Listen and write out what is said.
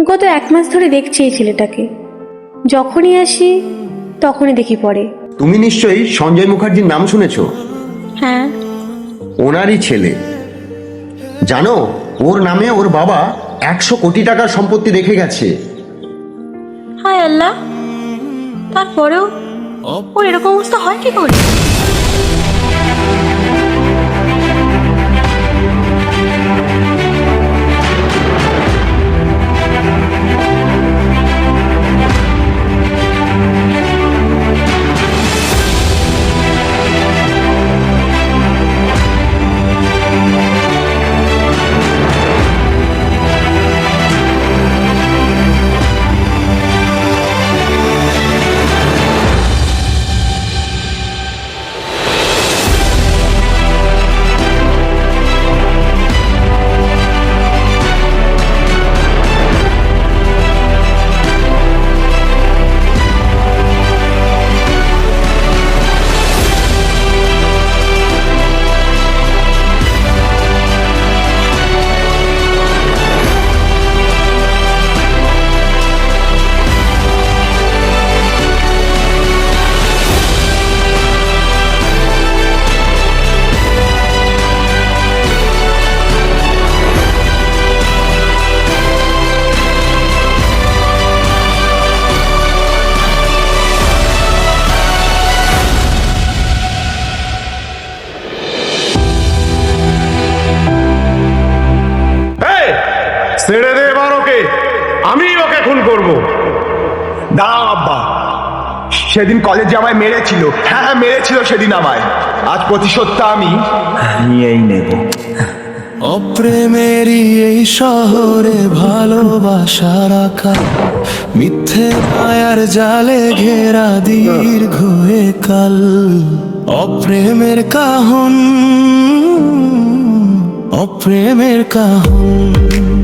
গত 1 মাস ধরে দেখছি এই ছেলেটাকে। যখনই আসি তখনই দেখি পড়ে। তুমি নিশ্চয়ই সঞ্জয় মুখার্জির নাম শুনেছো? হ্যাঁ। ওনারই ছেলে। জানো, ওর নামে ওর বাবা 100 কোটি টাকার সম্পত্তি রেখে গেছে। হায় আল্লাহ, তারপরেও ওর এরকম অবস্থা হয় কি করে? ছেড়ে দে এবার ওকে, আমি ওকে খুন করব। দাঁড়াও আব্বা, সেদিন কলেজে আমায় মেরেছিল। হ্যাঁ মেরেছিল সেদিন আমায়। আজ প্রতিশোধটা আমি নিয়েই নেব। অপ্রেমেরই এই শহরে ভালোবাসা রাখা, মিথ্যে মায়ার জালে ঘেরা দীর্ঘ কাল। অপ্রেমের কাহন, অপ্রেমের কাহন।